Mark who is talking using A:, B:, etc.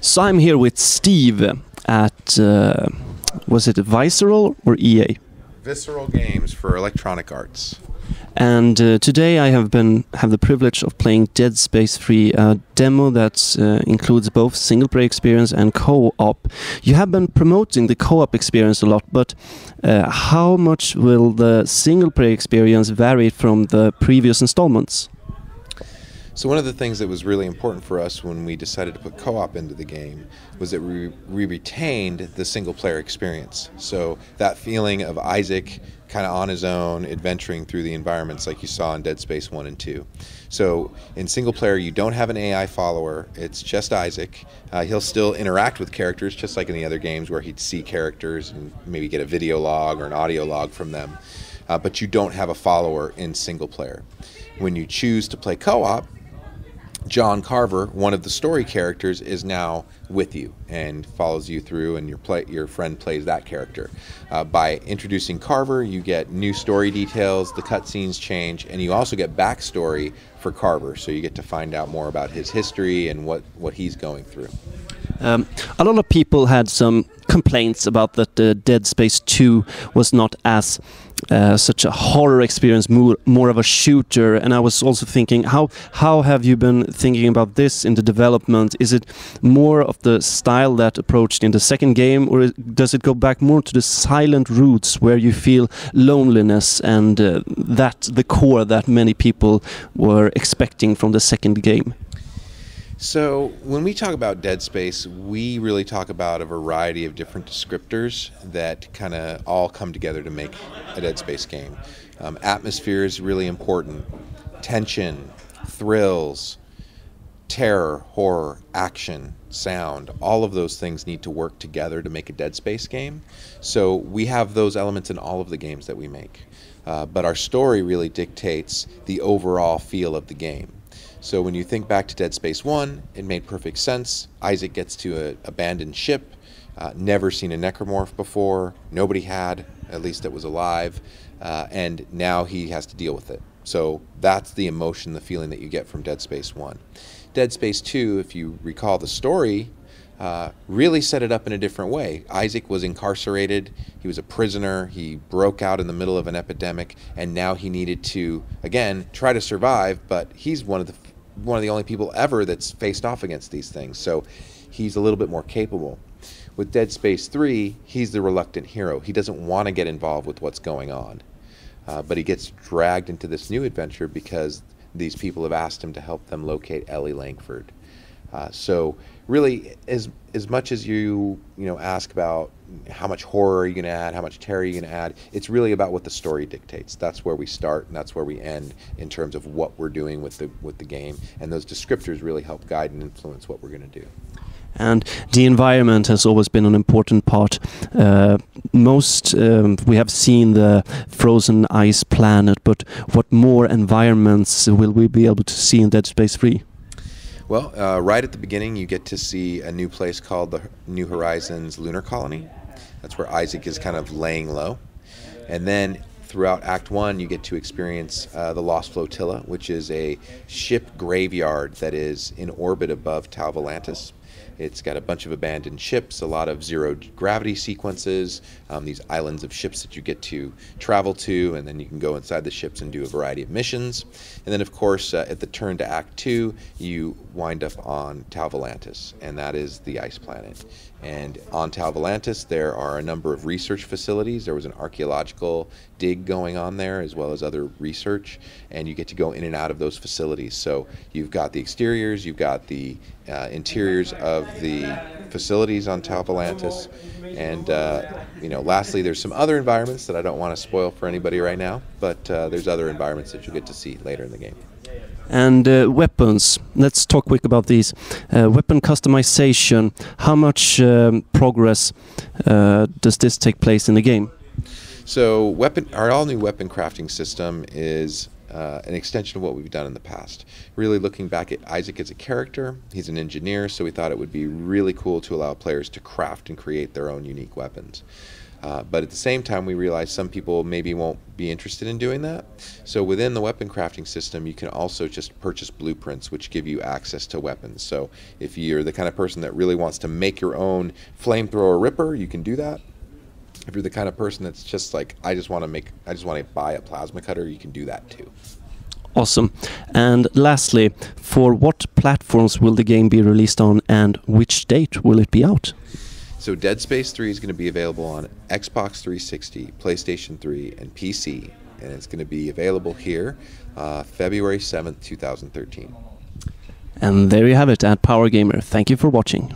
A: So I'm here with Steve at, was it Visceral or EA?
B: Visceral Games for Electronic Arts.
A: And today I have the privilege of playing Dead Space 3, a demo that includes both single-player experience and co-op. You have been promoting the co-op experience a lot, but how much will the single-player experience vary from the previous installments?
B: So one of the things that was really important for us when we decided to put co-op into the game was that we retained the single-player experience. So that feeling of Isaac kind of on his own, adventuring through the environments like you saw in Dead Space 1 and 2. So in single-player, you don't have an AI follower. It's just Isaac. He'll still interact with characters, just like in the other games where he'd see characters and maybe get a video log or an audio log from them. But you don't have a follower in single-player. When you choose to play co-op, John Carver, one of the story characters, is now with you and follows you through, and your friend plays that character. By introducing Carver, you get new story details, the cutscenes change, and you also get backstory for Carver, so you get to find out more about his history and what he's going through.
A: A lot of people had some complaints about that Dead Space 2 was not as such a horror experience, more of a shooter, and I was also thinking, how have you been thinking about this in the development? Is it more of the style that approached in the second game, or does it go back more to the silent roots where you feel loneliness and that the core that many people were expecting from the second game?
B: So when we talk about Dead Space, we really talk about a variety of different descriptors that kind of all come together to make a Dead Space game. Atmosphere is really important. Tension, thrills, terror, horror, action, sound, all of those things need to work together to make a Dead Space game. So we have those elements in all of the games that we make. But our story really dictates the overall feel of the game. So when you think back to Dead Space 1, it made perfect sense. Isaac gets to an abandoned ship, never seen a necromorph before, nobody had, at least that was alive, and now he has to deal with it. So that's the emotion, the feeling that you get from Dead Space 1. Dead Space 2, if you recall the story, really set it up in a different way. Isaac was incarcerated, he was a prisoner, he broke out in the middle of an epidemic, and now he needed to, again, try to survive, but he's one of the only people ever that's faced off against these things, so he's a little bit more capable. With Dead Space 3, he's the reluctant hero. He doesn't want to get involved with what's going on, but he gets dragged into this new adventure because these people have asked him to help them locate Ellie Langford. So really, as much as you ask about how much horror are you going to add, how much terror are you going to add, it's really about what the story dictates. That's where we start and that's where we end in terms of what we're doing with the game, and those descriptors really help guide and influence what we're going to do.
A: And the environment has always been an important part. We have seen the frozen ice planet, but what more environments will we be able to see in Dead Space 3?
B: Well, right at the beginning, you get to see a new place called the New Horizons Lunar Colony. That's where Isaac is kind of laying low. And then throughout Act 1, you get to experience the Lost Flotilla, which is a ship graveyard that is in orbit above Tau Volantis. It's got a bunch of abandoned ships, a lot of zero-gravity sequences, these islands of ships that you get to travel to, and then you can go inside the ships and do a variety of missions. And then, of course, at the turn to Act 2, you wind up on Tau Volantis, and that is the ice planet. And on Tau Volantis, there are a number of research facilities. There was an archaeological dig going on there, as well as other research, and you get to go in and out of those facilities. So you've got the exteriors, you've got the interiors of the facilities on Tau Volantis, and lastly, there's some other environments that I don't want to spoil for anybody right now, but there's other environments that you'll get to see later in the game.
A: And weapons, let's talk quick about these. Weapon customization, how much progress does this take place in the game?
B: So our all-new weapon crafting system is an extension of what we've done in the past. Really looking back at Isaac as a character, he's an engineer, so we thought it would be really cool to allow players to craft and create their own unique weapons. But at the same time, we realize some people maybe won't be interested in doing that. So within the weapon crafting system, you can also just purchase blueprints, which give you access to weapons. So if you're the kind of person that really wants to make your own flamethrower ripper, you can do that. If you're the kind of person that's just like, I just want to buy a plasma cutter, you can do that too.
A: Awesome. And lastly, for what platforms will the game be released on, and which date will it be out?
B: So Dead Space 3 is going to be available on Xbox 360, PlayStation 3, and PC. And it's going to be available here February 7th, 2013.
A: And there you have it at Power Gamer. Thank you for watching.